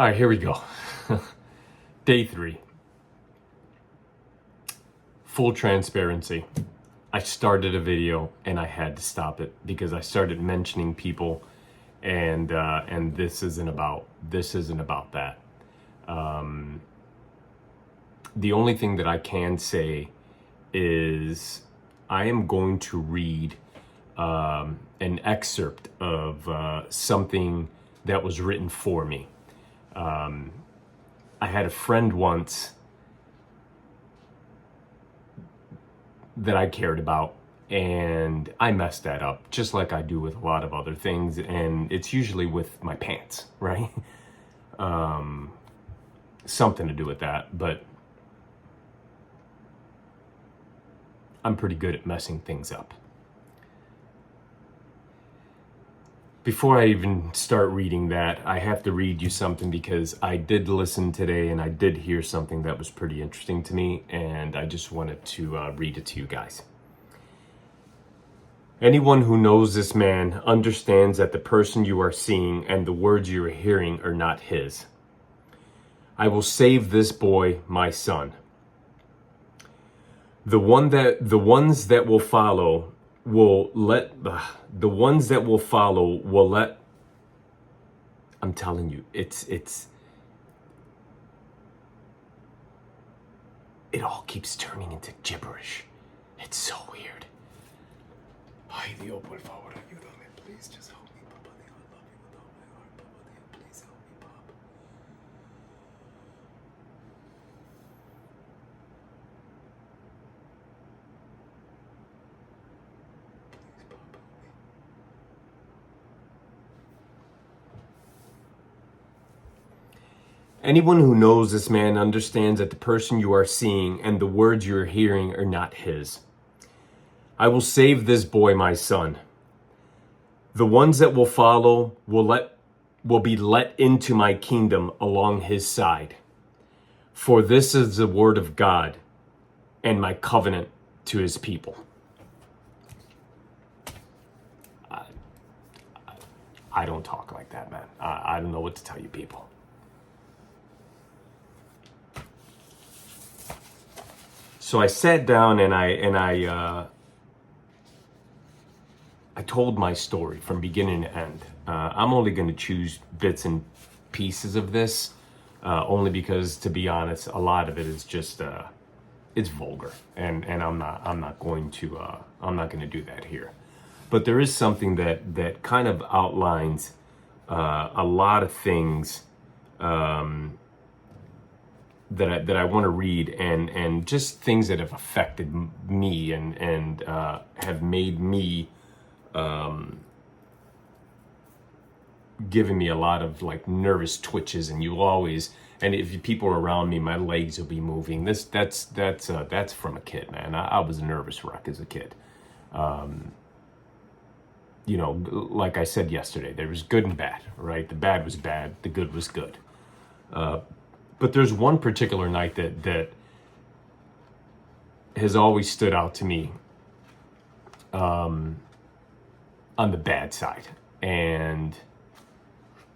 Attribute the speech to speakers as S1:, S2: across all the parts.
S1: All right, here we go. Day 3. Full transparency. I started a video and I had to stop it because I started mentioning people, and this isn't about that. The only thing that I can say is I am going to read an excerpt of something that was written for me. I had a friend once that I cared about, and I messed that up, just like I do with a lot of other things, and it's usually with my pants, right? Something to do with that, but I'm pretty good at messing things up. Before I even start reading that, I have to read you something because I did listen today and I did hear something that was pretty interesting to me, and I just wanted to read it to you guys. Anyone who knows this man understands that the person you are seeing and the words you are hearing are not his. I will save this boy, my son. The ones that will follow will let, I'm telling you, it all keeps turning into gibberish. It's so weird. Ay, Dios, por favor, ayúdame. Please just help me, Papa. I love you with all my heart, Papa. Please help me, Papa. Please, Papa. Anyone who knows this man understands that the person you are seeing and the words you are hearing are not his. I will save this boy, my son. The ones that will follow will be let into my kingdom along his side. For this is the word of God and my covenant to his people. I don't talk like that, man. I don't know what to tell you people. So I sat down and I told my story from beginning to end. I'm only going to choose bits and pieces of this, only because, to be honest, a lot of it is just it's vulgar, and I'm not going to do that here. But there is something that kind of outlines a lot of things that I want to read, and just things that have affected me and have made me giving me a lot of like nervous twitches, and if people are around me, my legs will be moving. That's from a kid, man. I was a nervous wreck as a kid. Like I said yesterday, there was good and bad, right? The bad was bad, the good was good. But there's one particular night that has always stood out to me on the bad side. And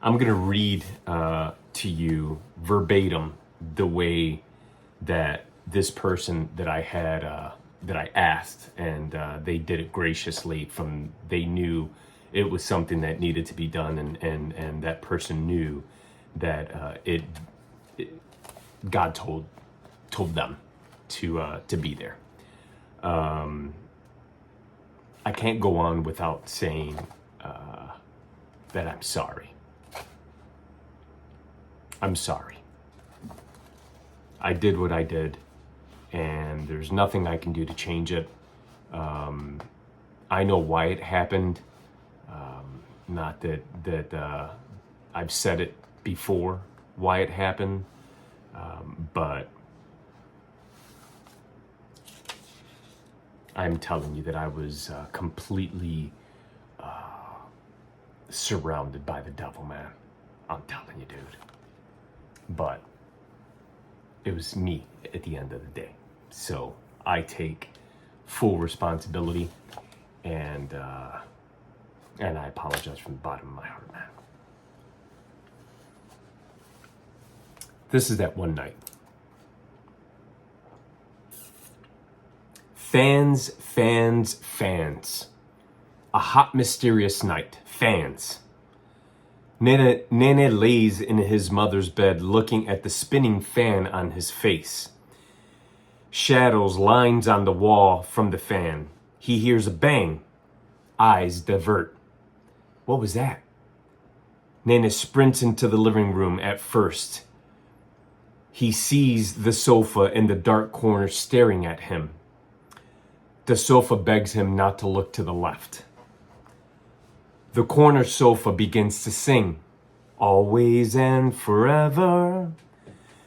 S1: I'm going to read to you verbatim the way that this person that I had, that I asked, and they did it graciously. They knew it was something that needed to be done, and that person knew that God told them to be there. I can't go on without saying that I'm sorry. I'm sorry. I did what I did, and there's nothing I can do to change it. I know why it happened. Not that I've said it before, why it happened. But I'm telling you that I was completely surrounded by the devil, man. I'm telling you, dude. But it was me at the end of the day. So I take full responsibility, and I apologize from the bottom of my heart, man. This is that one night. Fans, fans, fans. A hot, mysterious night. Fans. Nene lays in his mother's bed looking at the spinning fan on his face. Shadows, lines on the wall from the fan. He hears a bang. Eyes divert. What was that? Nene sprints into the living room at first. He sees the sofa in the dark corner staring at him. The sofa begs him not to look to the left. The corner sofa begins to sing, always and forever.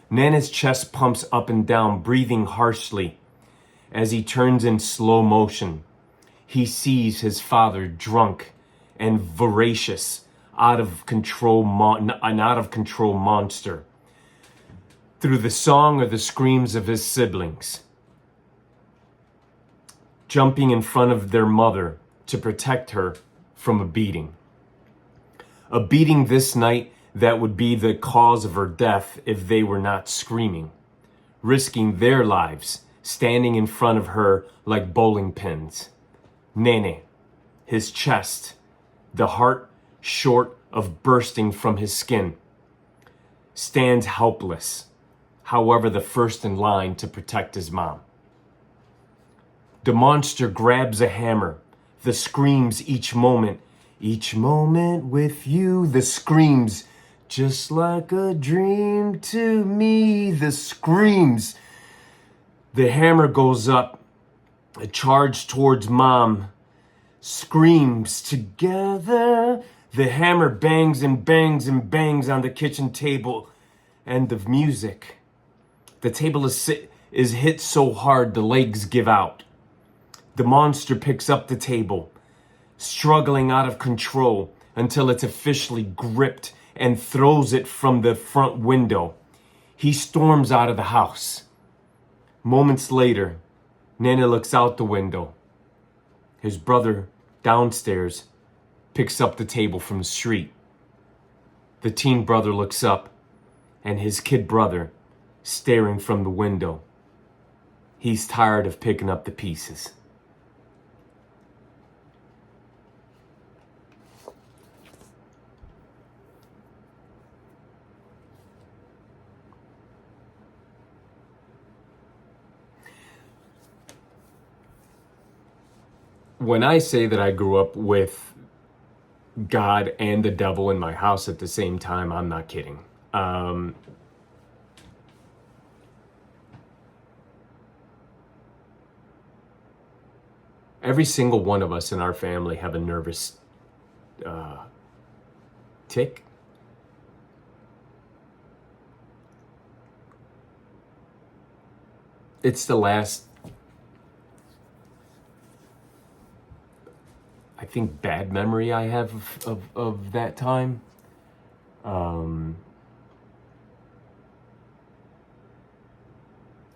S1: Nene's chest pumps up and down, breathing harshly. As he turns in slow motion, he sees his father drunk and voracious, an out of control monster. Through the song or the screams of his siblings, jumping in front of their mother to protect her from a beating. A beating this night that would be the cause of her death if they were not screaming, risking their lives, standing in front of her like bowling pins. Nene, his chest, the heart short of bursting from his skin, stands helpless, however the first in line to protect his mom. The monster grabs a hammer, the screams each moment with you, the screams, just like a dream to me, the screams. The hammer goes up, a charge towards mom, screams together. The hammer bangs and bangs and bangs on the kitchen table. End of music. The table is hit so hard the legs give out. The monster picks up the table, struggling out of control until it's officially gripped and throws it from the front window. He storms out of the house. Moments later, Nene looks out the window. His brother downstairs picks up the table from the street. The teen brother looks up, and his kid brother staring from the window. He's tired of picking up the pieces. When I say that I grew up with God and the devil in my house at the same time, I'm not kidding. Every single one of us in our family have a nervous tick. It's the last, I think, bad memory I have of that time.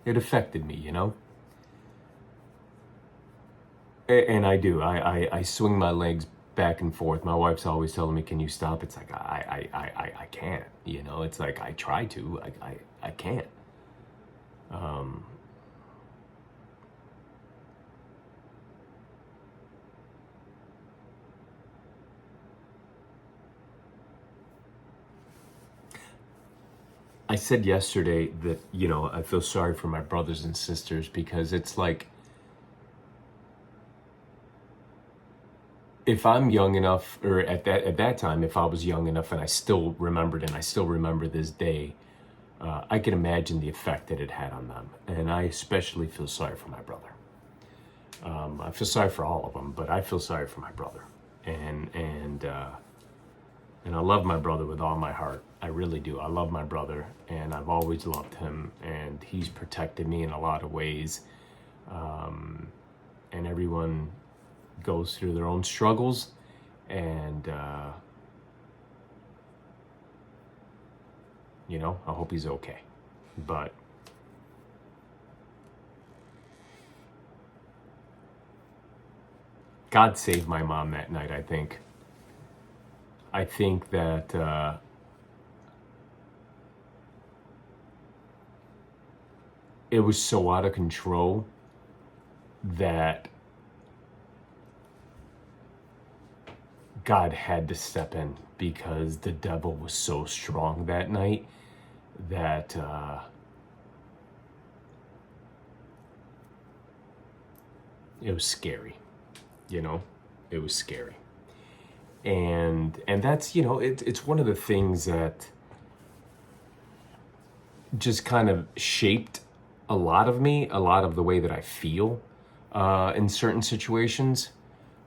S1: It affected me, you know? And I do. I swing my legs back and forth. My wife's always telling me, can you stop? It's like, I can't, you know? It's like, I try to, I can't. I said yesterday that, you know, I feel sorry for my brothers and sisters because it's like, if I'm young enough, or at that time, if I was young enough and I still remembered, and I still remember this day, I can imagine the effect that it had on them. And I especially feel sorry for my brother. I feel sorry for all of them, but I feel sorry for my brother. And I love my brother with all my heart. I really do. I love my brother, and I've always loved him, and he's protected me in a lot of ways. And everyone goes through their own struggles, and you know, I hope he's okay. But God saved my mom that night, I think. I think that it was so out of control that God had to step in, because the devil was so strong that night that it was scary, you know, it was scary. And that's, it's one of the things that just kind of shaped a lot of me, a lot of the way that I feel in certain situations.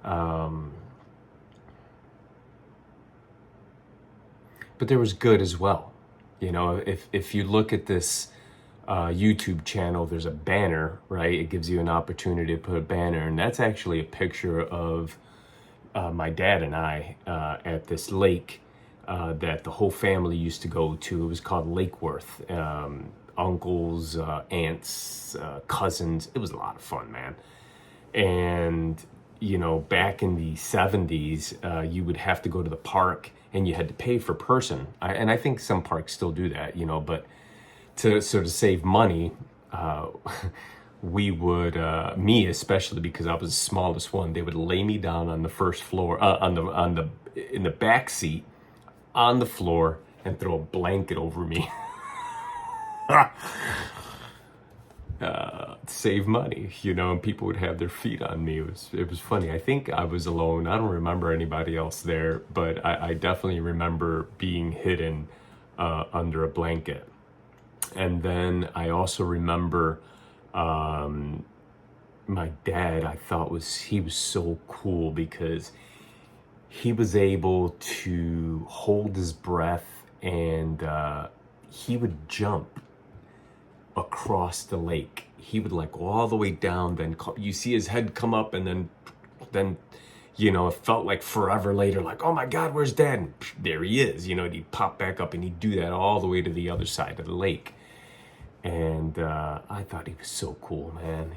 S1: But there was good as well. If you look at this YouTube channel, there's a banner, right? It gives you an opportunity to put a banner, and that's actually a picture of my dad and I at this lake that the whole family used to go to. It was called Lake Worth. Uncles, aunts, cousins. It was a lot of fun, man. And back in the 70s, you would have to go to the park and you had to pay per person. And I think some parks still do that, but to save money, we would, me especially, because I was the smallest one, they would lay me down on the first floor, in the back seat on the floor, and throw a blanket over me. Save money, and people would have their feet on me. It was funny. I think I was alone. I don't remember anybody else there, but I definitely remember being hidden under a blanket. And then I also remember my dad. I thought he was so cool, because he was able to hold his breath, and he would jump across the lake. He would go all the way down, then you see his head come up, and then it felt like forever later, oh my God, where's Dad? And there he is. He'd pop back up, and he'd do that all the way to the other side of the lake. And I thought he was so cool, man,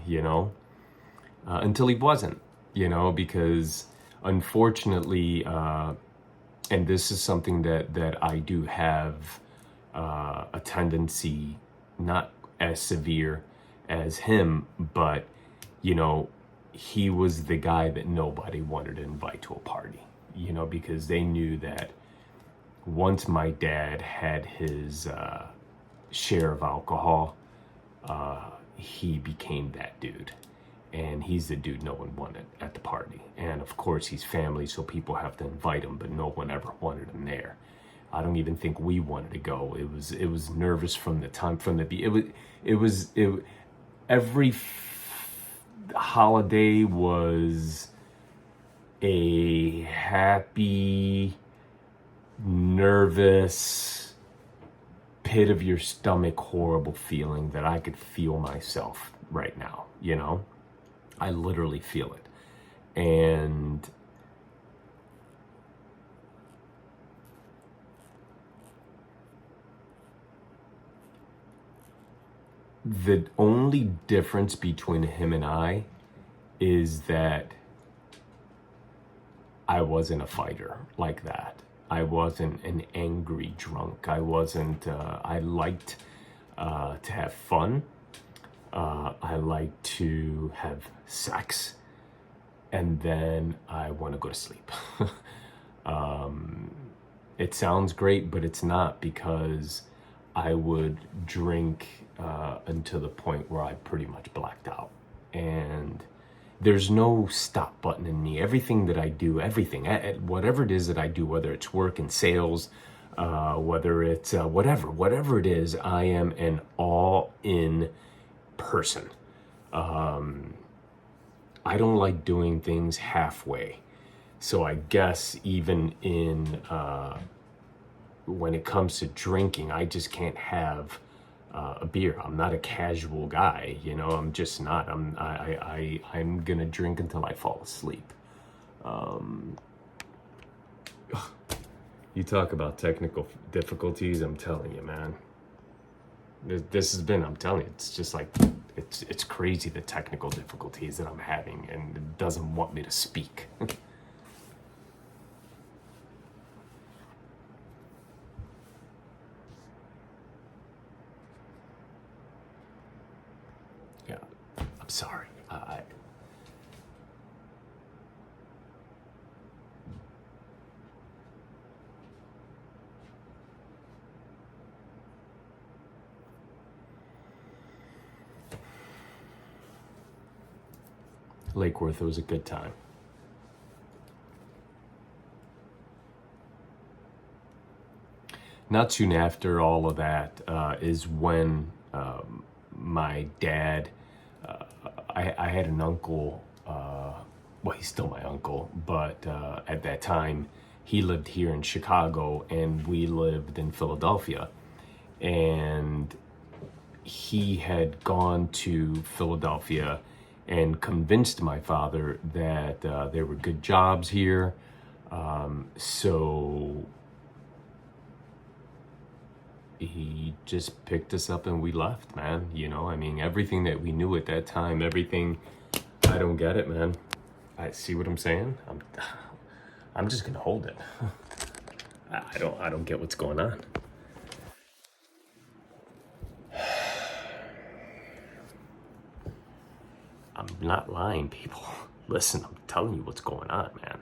S1: until he wasn't, because unfortunately, and this is something that I do have a tendency, not as severe as him, but he was the guy that nobody wanted to invite to a party, because they knew that once my dad had his share of alcohol, he became that dude, and he's the dude no one wanted at the party. And of course he's family, so people have to invite him, but no one ever wanted him there. I don't even think we wanted to go. It was nervous from the time, every holiday was a happy, nervous, pit of your stomach, horrible feeling that I could feel myself right now, I literally feel it. And the only difference between him and I is that I wasn't a fighter like that. I wasn't an angry drunk. I wasn't, I liked to have fun. I like to have sex. And then I want to go to sleep. It sounds great, but it's not, because I would drink until the point where I pretty much blacked out. And there's no stop button in me. Everything that I do, whatever it is that I do, whether it's work in sales, whether it's whatever it is, I am an all-in person. I don't like doing things halfway. So I guess even in when it comes to drinking, I just can't have a beer. I'm not a casual guy, I'm just not. I'm gonna drink until I fall asleep. You talk about technical difficulties, I'm telling you, man. This has been, I'm telling you, it's just it's crazy, the technical difficulties that I'm having, and it doesn't want me to speak. sorry. Lake Worth, it was a good time. Not soon after all of that is when my dad, I had an uncle, well, he's still my uncle, but at that time, he lived here in Chicago and we lived in Philadelphia. And he had gone to Philadelphia and convinced my father that there were good jobs here. So he just picked us up and we left, man. You know, I mean, everything that we knew at that time, everything, I don't get it, man. I see what I'm saying. I'm just gonna hold it. I don't get what's going on. I'm not lying, people. Listen, I'm telling you what's going on, man.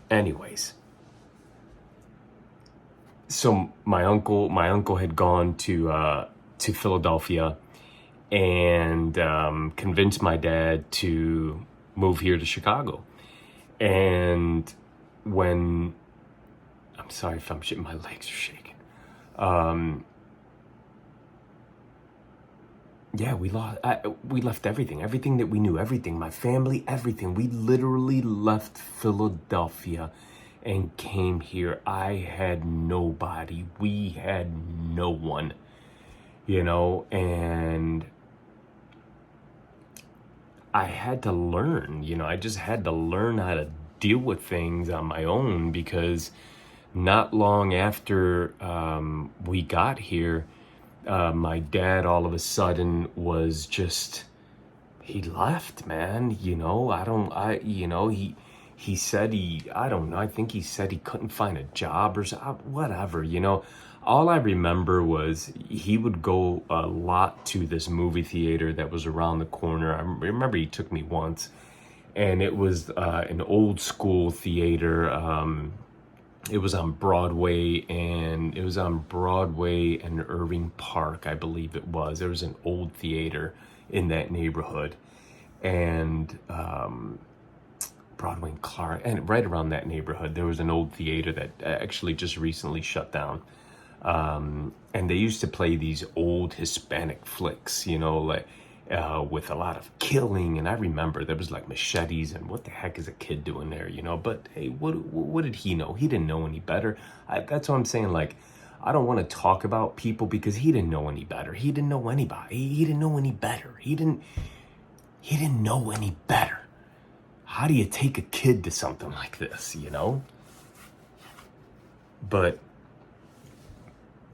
S1: Anyways, so my uncle had gone to Philadelphia and convinced my dad to move here to Chicago. And when, I'm sorry if I'm shaking, my legs are shaking. Yeah, we left everything that we knew, everything, my family, everything. We literally left Philadelphia and came here. I had nobody. We had no one, you know, and I had to learn, you know, I just had to learn how to deal with things on my own, because not long after we got here, my dad all of a sudden was just, he left, man. You know, he said I don't know, I think he said he couldn't find a job or whatever, you know. All I remember was he would go a lot to this movie theater that was around the corner. I remember he took me once, and it was an old school theater. It was on Broadway, and Irving Park, I believe it was. There was an old theater in that neighborhood, and Broadway and Clark, and right around that neighborhood, there was an old theater that actually just recently shut down. And they used to play these old Hispanic flicks, you know, like with a lot of killing. And I remember there was like machetes, and what the heck is a kid doing there, you know? But hey, what did he know? He didn't know any better. That's what I'm saying. Like, I don't want to talk about people because he didn't know any better. He didn't know anybody. He didn't know any better. He didn't know any better. How do you take a kid to something like this, you know? But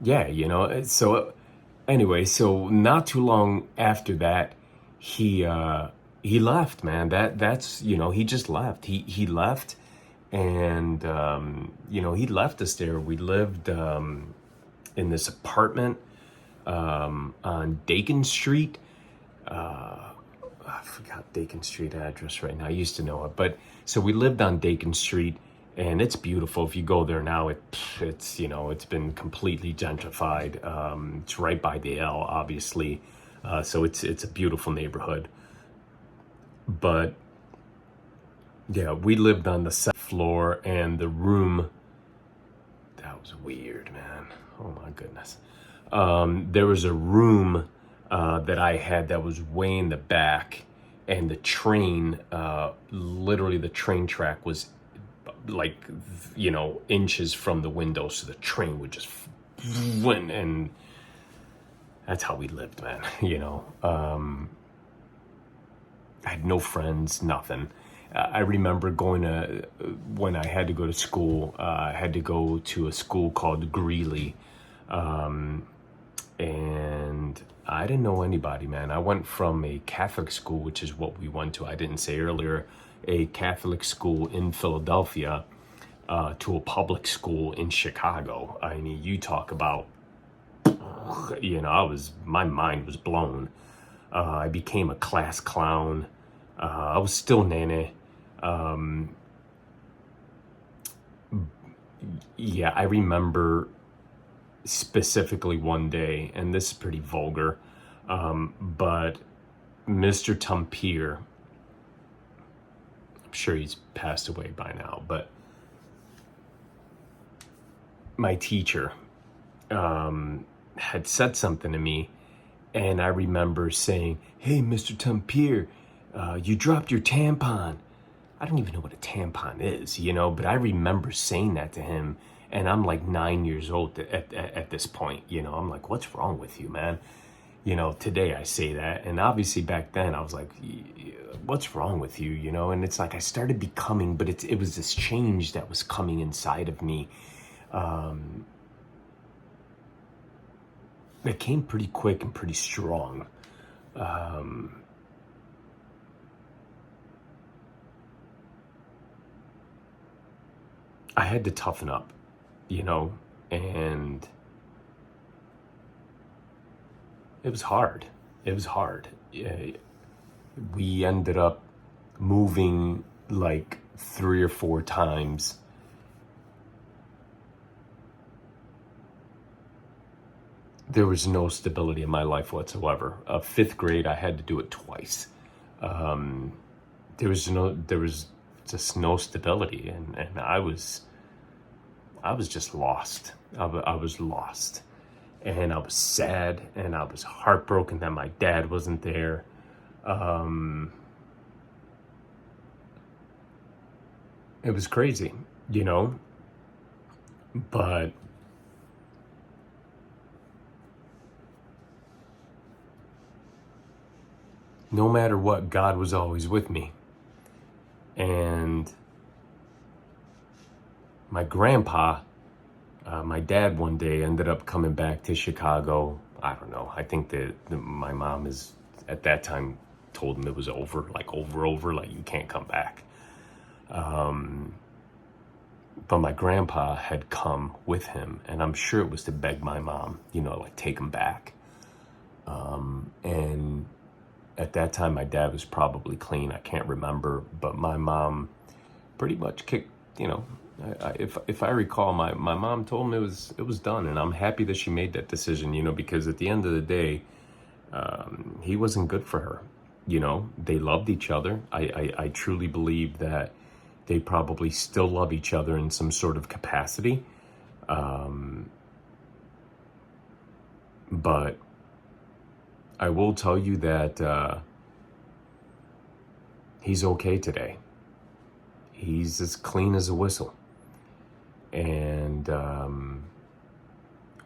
S1: yeah, you know, so anyway, so not too long after that, he left, man. That's, you know, he just left. He left, and you know, he left us there. We lived in this apartment on Dakin Street. I forgot Dakin Street address right now. I used to know it, but so we lived on Dakin Street. And it's beautiful. If you go there now, it's you know, it's been completely gentrified. It's right by the L, obviously, so it's a beautiful neighborhood. But yeah, we lived on the second floor, and the room, that was weird, man. Oh my goodness. There was a room that I had that was way in the back, and the train, literally the train track was like, you know, inches from the window, so the train would just went, and that's how we lived, man. You know, I had no friends, nothing. I remember when I had to go to school, I had to go to a school called Greeley, and I didn't know anybody, man. I went from a Catholic school, which is what we went to, I didn't say earlier, a Catholic school in Philadelphia, to a public school in Chicago. I mean, you talk about you know, my mind was blown. I became a class clown. I was still nene. Yeah, I remember specifically one day, and this is pretty vulgar, but Mr. Tumpier, I'm sure he's passed away by now, but my teacher had said something to me, and I remember saying, "Hey, Mr. Tumpier, you dropped your tampon." I don't even know what a tampon is, you know, but I remember saying that to him, and I'm like 9 years old at this point, you know. I'm like, what's wrong with you, man? You know, today I say that, and obviously back then I was like, what's wrong with you, you know? And it's like I started becoming, but it was this change that was coming inside of me. It came pretty quick and pretty strong. I had to toughen up, you know, and it was hard. It was hard. We ended up moving like 3 or 4 times. There was no stability in my life whatsoever. 5th grade, I had to do it twice. There was just no stability, and I was just lost. I was lost, and I was sad, and I was heartbroken that my dad wasn't there. It was crazy, you know, but no matter what, God was always with me. And my grandpa, my dad one day ended up coming back to Chicago. I don't know. I think that my mom at that time told him it was over, like you can't come back. But my grandpa had come with him, and I'm sure it was to beg my mom, you know, like take him back. And at that time, my dad was probably clean. I can't remember, but my mom pretty much kicked, you know, if I recall, my mom told me it was done, and I'm happy that she made that decision, you know, because at the end of the day, he wasn't good for her. You know, they loved each other. I truly believe that they probably still love each other in some sort of capacity. But I will tell you that he's okay today. He's as clean as a whistle. And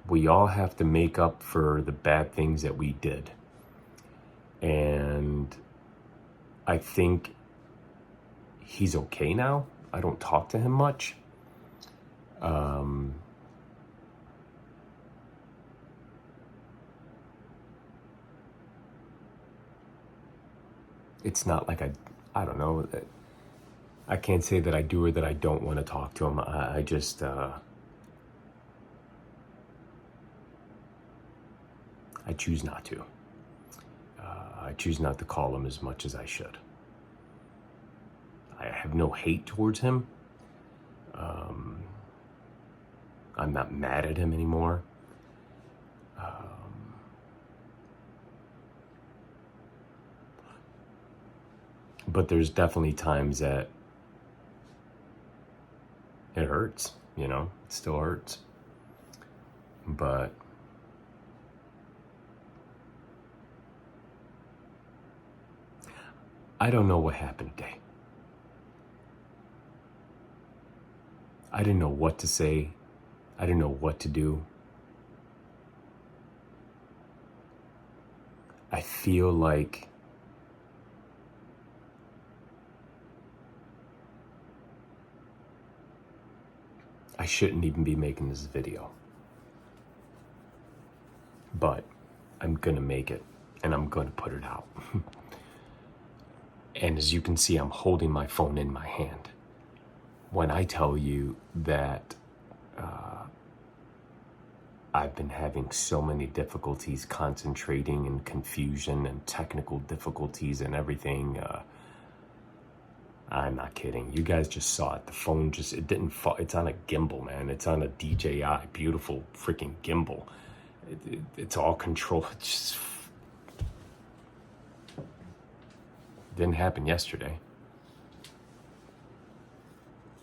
S1: we all have to make up for the bad things that we did. And I think he's okay now. I don't talk to him much. It's not like I don't know. I can't say that I do or that I don't want to talk to him. I just, I choose not to. I choose not to call him as much as I should. I have no hate towards him. I'm not mad at him anymore. But there's definitely times that it hurts, you know, it still hurts. But I don't know what happened today. I didn't know what to say. I didn't know what to do. I feel like I shouldn't even be making this video. But I'm gonna make it, and I'm gonna put it out. And as you can see, I'm holding my phone in my hand. When I tell you that I've been having so many difficulties concentrating and confusion and technical difficulties and everything. I'm not kidding. You guys just saw it. The phone it didn't fall. It's on a gimbal, man. It's on a DJI, beautiful freaking gimbal. It's all controlled. It just didn't happen yesterday.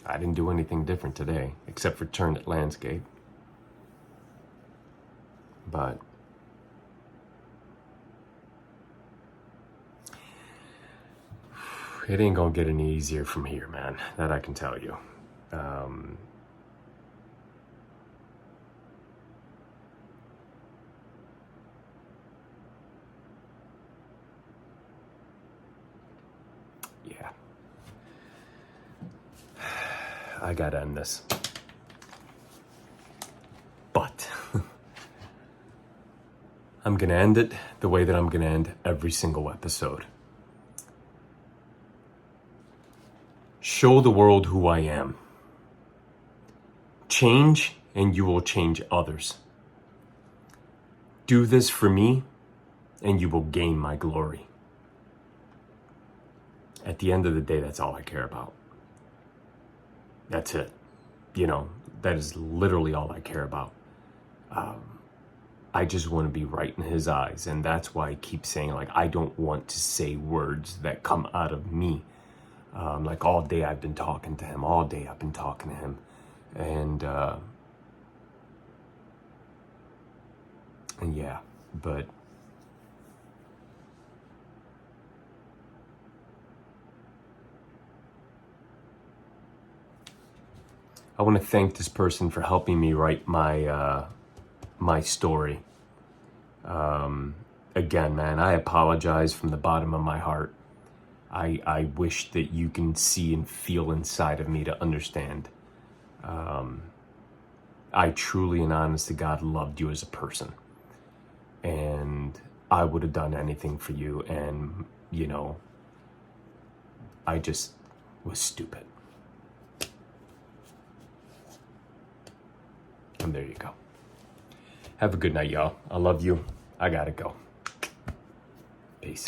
S1: I didn't do anything different today, except for turn it landscape. But it ain't gonna get any easier from here, man. That I can tell you. Yeah. I gotta end this. But I'm gonna end it the way that I'm gonna end every single episode. Show the world who I am. Change and you will change others. Do this for me and you will gain my glory. At the end of the day, that's all I care about. That's it. You know, that is literally all I care about. I just want to be right in his eyes. And that's why I keep saying, like, I don't want to say words that come out of me. Like all day I've been talking to him. All day I've been talking to him. And yeah, but I want to thank this person for helping me write my my story. Again, man, I apologize from the bottom of my heart. I wish that you can see and feel inside of me to understand. I truly and honest to God loved you as a person. And I would have done anything for you. And, you know, I just was stupid. And there you go. Have a good night, y'all. I love you. I gotta go. Peace.